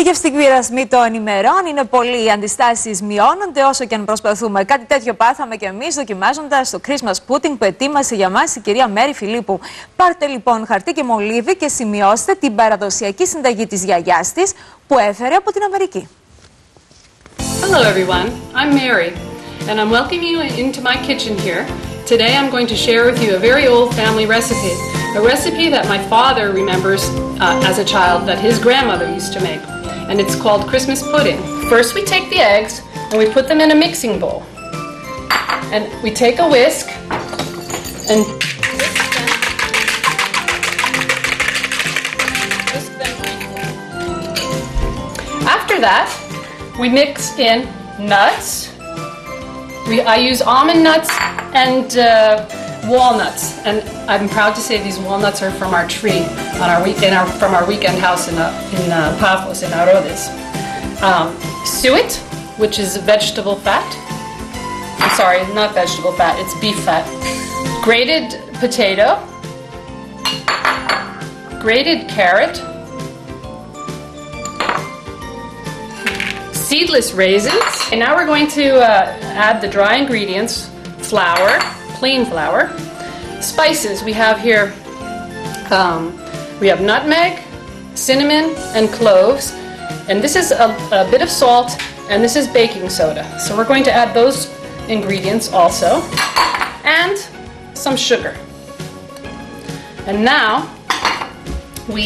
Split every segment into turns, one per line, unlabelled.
γευστικοί πειρασμοί των ημερών είναι πολλοί. Οι αντιστάσεις μειώνονται όσο και αν προσπαθούμε. Κάτι τέτοιο πάθαμε και εμείς δοκιμάζοντας το Christmas pudding που ετοίμασε για μας η κυρία Μέρη Φιλίππου. Πάρτε λοιπόν χαρτί και μολύβι και σημειώστε την παραδοσιακή συνταγή της γιαγιάς της που έφερε από την Αμερική.
Hello everyone, I'm Mary and I'm welcoming you into my kitchen here. Today I'm going to share with you a very old family recipe. A recipe that my father remembers as a child that his grandmother used to make. And it's called Christmas pudding. First we take the eggs and we put them in a mixing bowl. And we take a whisk and whisk them. After that, we mix in nuts. I use almond nuts and walnuts, and I'm proud to say these walnuts are from our tree from our weekend house in Pavos, in Arodes. Suet, which is vegetable fat. I'm sorry, not vegetable fat, it's beef fat. Grated potato, grated carrot, seedless raisins. And now we're going to add the dry ingredients, flour, plain flour, spices. We have here, we have nutmeg, cinnamon, and cloves. And this is a bit of salt, and this is baking soda. So we're going to add those ingredients also, and some sugar. And now we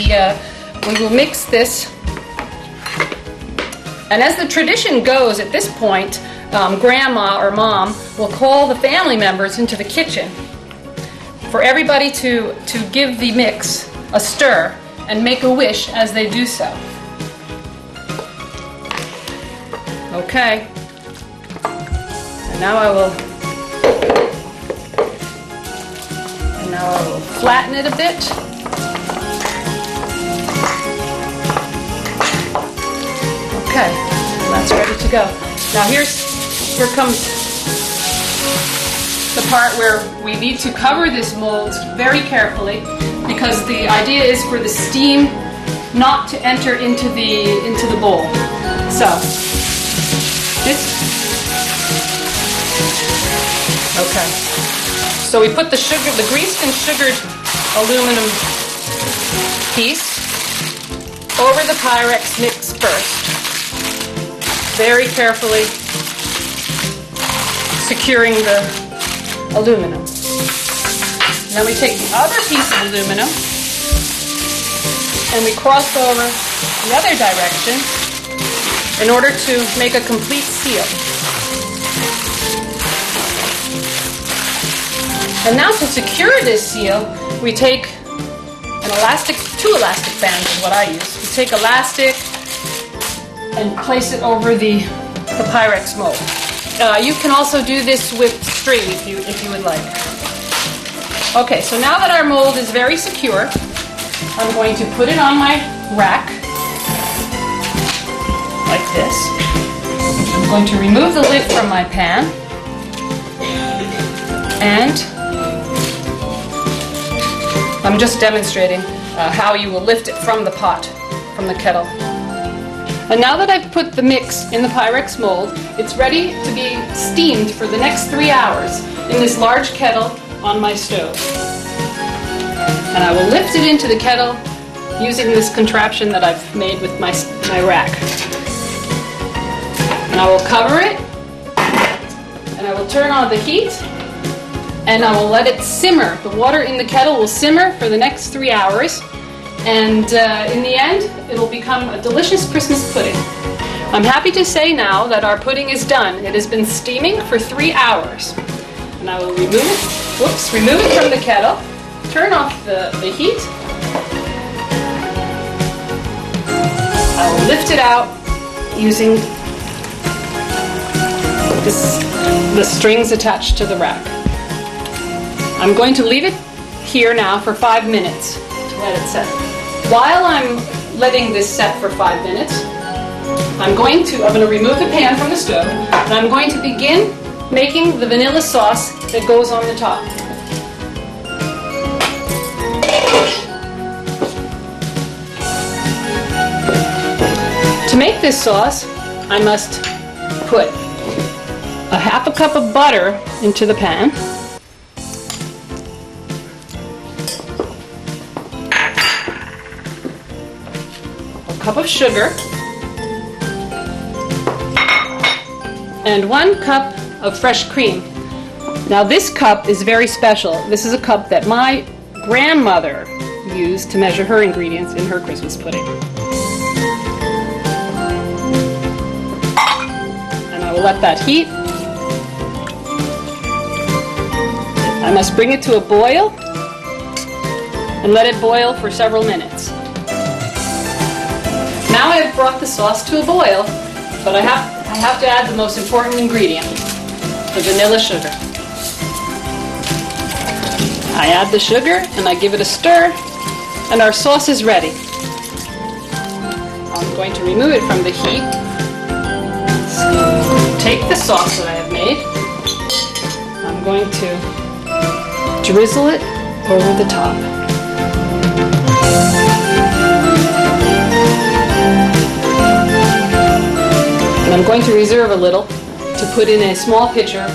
will mix this. And as the tradition goes at this point, Grandma or Mom will call the family members into the kitchen for everybody to give the mix a stir and make a wish as they do so. Okay. And now I will flatten it a bit. Okay, that's ready to go. Now here comes the part where we need to cover this mold very carefully, because the idea is for the steam not to enter into the bowl. So this. Okay. So we put the greased and sugared aluminum piece over the Pyrex mix first. Very carefully securing the aluminum. Then we take the other piece of aluminum and we cross over the other direction in order to make a complete seal. And now to secure this seal, we take two elastic bands is what I use. We take elastic and place it over the Pyrex mold. You can also do this with string if you would like. Okay, so now that our mold is very secure, I'm going to put it on my rack like this. I'm going to remove the lid from my pan, and I'm just demonstrating how you will lift it from the pot, from the kettle. And now that I've put the mix in the Pyrex mold, it's ready to be steamed for the next 3 hours in this large kettle on my stove. And I will lift it into the kettle using this contraption that I've made with my rack. And I will cover it, and I will turn on the heat, and I will let it simmer. The water in the kettle will simmer for the next 3 hours. And in the end, it'll become a delicious Christmas pudding. I'm happy to say now that our pudding is done. It has been steaming for 3 hours. And I will remove it from the kettle, turn off the heat. I will lift it out using the strings attached to the rack. I'm going to leave it here now for 5 minutes to let it set. While I'm letting this set for 5 minutes, I'm going to remove the pan from the stove, and I'm going to begin making the vanilla sauce that goes on the top. To make this sauce, I must put a half a cup of butter into the pan. A cup of sugar. And 1 cup of fresh cream. Now this cup is very special. This is a cup that my grandmother used to measure her ingredients in her Christmas pudding. And I will let that heat. I must bring it to a boil and let it boil for several minutes. Now I have brought the sauce to a boil, but I have to add the most important ingredient, the vanilla sugar. I add the sugar and I give it a stir, and our sauce is ready. I'm going to remove it from the heat. Take the sauce that I have made. I'm going to drizzle it over the top. And I'm going to reserve a little to put in a small pitcher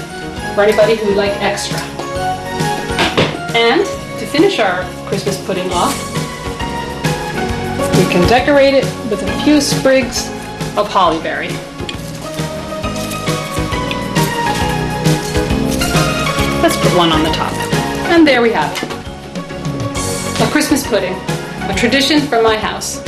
for anybody who would like extra. And to finish our Christmas pudding off, we can decorate it with a few sprigs of hollyberry. Let's put one on the top. And there we have it. A Christmas pudding, a tradition from my house.